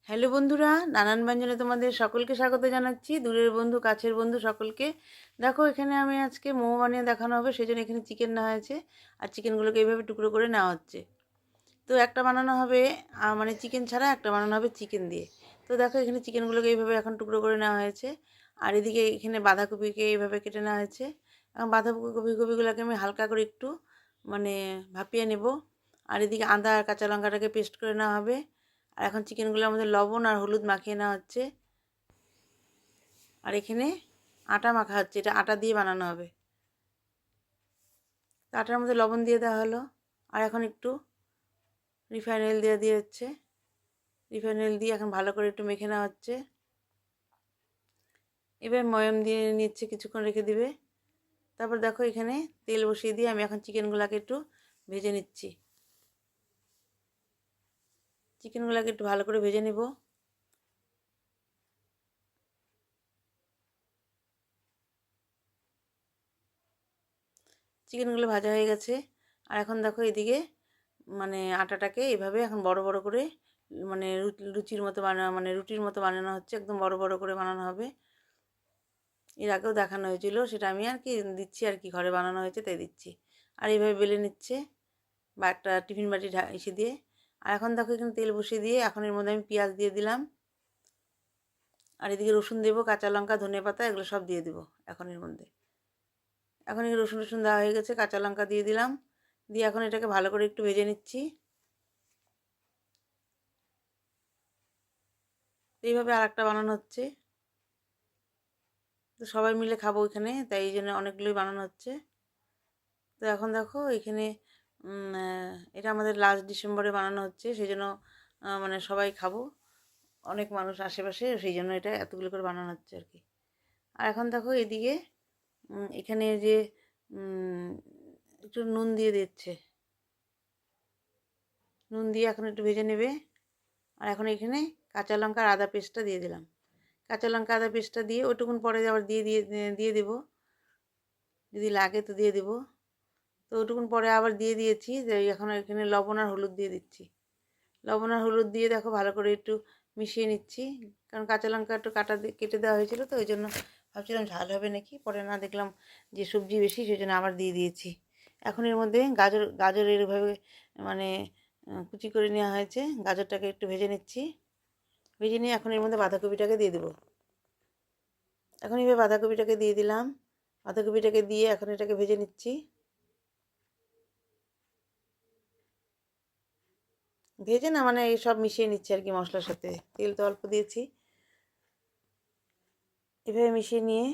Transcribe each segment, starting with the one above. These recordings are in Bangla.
হ্যালো বন্ধুরা, নানান ব্যঞ্জনে তোমাদের সকলকে স্বাগত জানাচ্ছি। দূরের বন্ধু, কাছের বন্ধু সকলকে। দেখো, এখানে আমি আজকে মোমো বানিয়ে দেখানো হবে, সেই জন্য এখানে চিকেন নেওয়া হয়েছে। আর চিকেনগুলোকে এইভাবে টুকরো করে নেওয়া হচ্ছে। তো একটা বানানো হবে মানে চিকেন ছাড়া, একটা বানানো হবে চিকেন দিয়ে। তো দেখো, এখানে চিকেনগুলোকে এইভাবে এখন টুকরো করে নেওয়া হয়েছে। আর এদিকে এখানে বাঁধাকপিকে এইভাবে কেটে নেওয়া হয়েছে। এবং বাঁধাকপিগুলোকে আমি হালকা করে একটু মানে ভাপিয়ে নেব। আর এদিকে আদা আর কাঁচা লঙ্কাটাকে পেস্ট করে নেওয়া হবে। আর এখন চিকেনগুলোর মধ্যে লবণ আর হলুদ মাখিয়ে নেওয়া হচ্ছে। আর এখানে আটা মাখা হচ্ছে, এটা আটা দিয়ে বানানো হবে। তো আটার মধ্যে লবণ দিয়ে দেওয়া হলো। আর এখন একটু রিফাইন অয়েল দিয়ে হচ্ছে। রিফাইন অয়েল দিয়ে এখন ভালো করে একটু মেখে নেওয়া হচ্ছে। এবার ময়াম দিয়ে নিচ্ছে, কিছুক্ষণ রেখে দিবে। তারপর দেখো, এখানে তেল বসিয়ে দিয়ে আমি এখন চিকেনগুলোকে একটু ভেজে নিচ্ছি। চিকেনগুলোকে একটু ভালো করে ভেজে নেব। চিকেনগুলো ভাজা হয়ে গেছে। আর এখন দেখো, এদিকে মানে আটাটাকে এভাবে এখন বড় বড় করে মানে রুটির মতো রুটির মতো বানানো হচ্ছে। একদম বড় বড় করে বানানো হবে। এর আগেও দেখানো হয়েছিল, সেটা আমি আর কি দিচ্ছি, আর কি ঘরে বানানো হয়েছে তাই দিচ্ছি। আর এইভাবে বেলে নিচ্ছে, বা একটা টিফিন বাটি এসে দিয়ে। আর এখন দেখো, এখানে তেল বসিয়ে দিয়ে এখন এর মধ্যে আমি পেঁয়াজ দিয়ে দিলাম। আর এদিকে রসুন দেবো, কাঁচা লঙ্কা, ধনেপাতা এগুলো সব দিয়ে দেবো এখন এর মধ্যে। এখন এই রসুন দেওয়া হয়ে গেছে, কাঁচা লঙ্কা দিয়ে দিলাম। দিয়ে এখন এটাকে ভালো করে একটু ভেজে নিচ্ছি। এইভাবে আর একটা বানানো হচ্ছে। তো সবাই মিলে খাবো এখানে, তাই এই জন্য অনেকগুলোই বানানো হচ্ছে। তো এখন দেখো, এখানে এটা আমাদের লাস্ট ডিসেম্বরে বানানো হচ্ছে, সেই জন্য মানে সবাই খাবো, অনেক মানুষ আশেপাশে, সেই জন্য এটা এতগুলো করে বানানো হচ্ছে আর কি। আর এখন দেখো, এদিকে এখানে যে একটু নুন দিয়ে দিচ্ছে। নুন দিয়ে এখন একটু ভেজে নেবে। আর এখন এখানে কাঁচা লঙ্কা আর আদা পেস্টটা দিয়ে দিলাম। কাঁচা লঙ্কা আদা পেস্টটা দিয়ে ওটুকুন পরে আবার দিয়ে দেবো, যদি লাগে তো দিয়ে দেবো। তো ওটুকুন পরে আবার দিয়ে দিয়েছি, যে এখন এখানে লবণ আর হলুদ দিয়ে দিচ্ছি। লবণ আর হলুদ দিয়ে দেখো ভালো করে একটু মিশিয়ে নিচ্ছি। কারণ কাঁচা লঙ্কা একটু কেটে দেওয়া হয়েছিল, তো ওই জন্য ভাবছিলাম ঝাল হবে নাকি, পরে না দেখলাম যে সবজি বেশি, সেই জন্য আবার দিয়ে দিয়েছি। এখন এর মধ্যে গাজর এরভাবে মানে কুচি করে নেওয়া হয়েছে। গাজরটাকে একটু ভেজে নিচ্ছি। ভেজে নিয়ে এখন এর মধ্যে বাঁধাকপিটাকে দিয়ে দেবো। এখন এইভাবে বাঁধাকপিটাকে দিয়ে দিলাম। বাঁধাকপিটাকে দিয়ে এখন এটাকে ভেজে নিচ্ছি। ভেজে না মানে এই সব মিশিয়ে নিচ্ছি আর কি মশলার সাথে। তেল তো অল্প দিয়েছি। এভাবে মিশিয়ে নিয়ে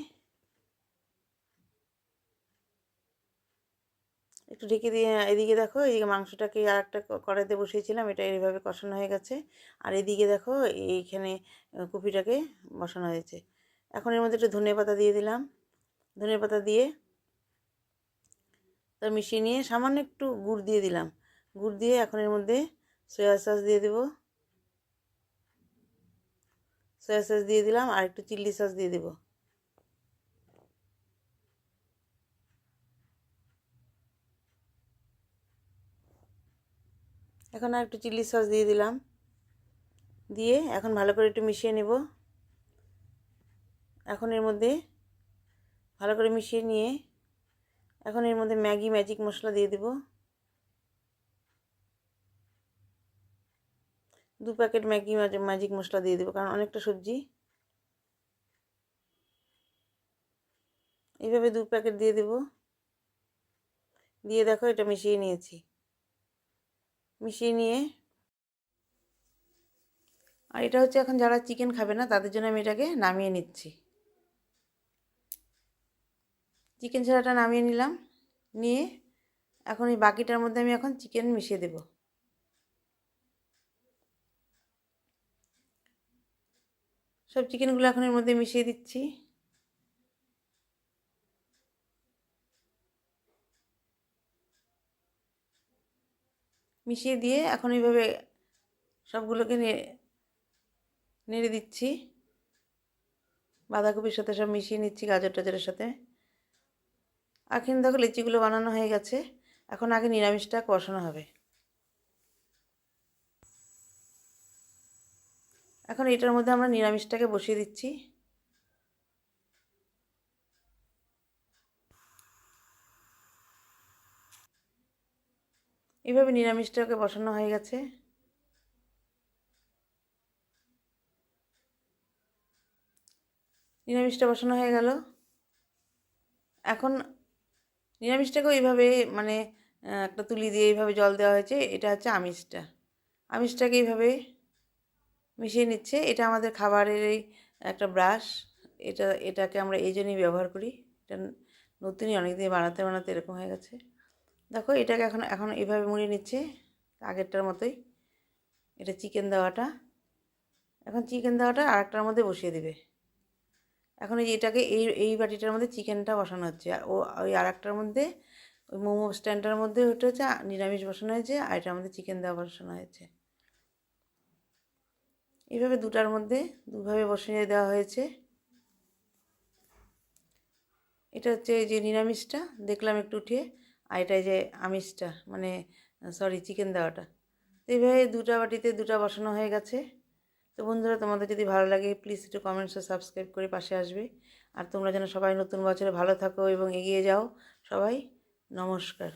একটু ঢেকে দিয়ে, এদিকে দেখো, এদিকে মাংসটাকে আর একটা কড়াইতে বসিয়েছিলাম, এটা এইভাবে কষানো হয়ে গেছে। আর এদিকে দেখো, এইখানে কপিটাকে বসানো হয়েছে। এখন এর মধ্যে একটু ধনেপাতা দিয়ে দিলাম। ধনেপাতা দিয়ে তা মিশিয়ে নিয়ে সামান্য একটু গুড় দিয়ে দিলাম। গুড় দিয়ে এখন এর মধ্যে সয়া সস দিয়ে দেবো। সয়া সস দিয়ে দিলাম, আর একটু চিলি সস দিয়ে দেবো। এখন আর একটু চিলি সস দিয়ে দিলাম। দিয়ে এখন ভালো করে একটু মিশিয়ে নেব। এখন এর মধ্যে ভালো করে মিশিয়ে নিয়ে এখন এর মধ্যে ম্যাগি ম্যাজিক মশলা দিয়ে দেব। 2 প্যাকেট ম্যাগি ম্যাজিক মশলা দিয়ে দেবো, কারণ অনেকটা সবজি। এইভাবে 2 প্যাকেট দিয়ে দেব। দিয়ে দেখো, এটা মিশিয়ে নিয়েছি। মিশিয়ে নিয়ে, আর এটা হচ্ছে এখন যারা চিকেন খাবে না তাদের জন্য আমি এটাকে নামিয়ে নিচ্ছি। চিকেন ছাড়াটা নামিয়ে নিলাম। নিয়ে এখন এই বাকিটার মধ্যে আমি এখন চিকেন মিশিয়ে দেব। সব চিকেনগুলো এখন এর মধ্যে মিশিয়ে দিচ্ছি। মিশিয়ে দিয়ে এখন এইভাবে সবগুলোকে নেড়ে দিচ্ছি। বাঁধাকপির সাথে সব মিশিয়ে নিচ্ছি, গাজর টাজরের সাথে। এখন দেখো, লিচিগুলো বানানো হয়ে গেছে। এখন আগে নিরামিষটা কষানো হবে। এখন এটার মধ্যে আমরা নিরামিষটাকে বসিয়ে দিচ্ছি। এইভাবে নিরামিষটাকে বসানো হয়ে গেছে। নিরামিষটা বসানো হয়ে গেল। এখন নিরামিষটাকেও এইভাবে মানে একটা তুলি দিয়ে এইভাবে জল দেওয়া হয়েছে। এটা হচ্ছে আমিষটা। আমিষটাকে এইভাবে মিশিয়ে নিচ্ছে। এটা আমাদের খাবারের এই একটা ব্রাশ। এটাকে আমরা এই জন্যই ব্যবহার করি। এটা নতুনই, অনেকদিন বানাতে বানাতে এরকম হয়ে গেছে। দেখো এটাকে এখন এখন এইভাবে মুড়িয়ে নিচ্ছে আগেরটার মতোই। এটা চিকেন দেওয়াটা। এখন চিকেন দেওয়াটা আরেকটার মধ্যে বসিয়ে দেবে। এখন এই যে এটাকে এই বাটিটার মধ্যে চিকেনটা বসানো হচ্ছে, আর ওই আরেকটার মধ্যে ওই মোমো স্ট্যান্ডটার মধ্যে ওটা হচ্ছে নিরামিষ বসানো হয়েছে, আর এটার মধ্যে চিকেন দেওয়া বসানো হয়েছে। এইভাবে দুটার মধ্যে দুভাবে বসিয়ে দেওয়া হয়েছে। এটা হচ্ছে যে নিরামিষটা দেখলাম একটু উঠিয়ে, আর এটা যে আমিষটা মানে সরি চিকেন দেওয়াটা। তো এইভাবে দুটা বাটিতে দুটা বসানো হয়ে গেছে। তো বন্ধুরা, তোমাদের যদি ভালো লাগে প্লিজ একটু কমেন্টস ও সাবস্ক্রাইব করে পাশে আসবে। আর তোমরা যেন সবাই নতুন বছরে ভালো থাকো এবং এগিয়ে যাও সবাই। নমস্কার।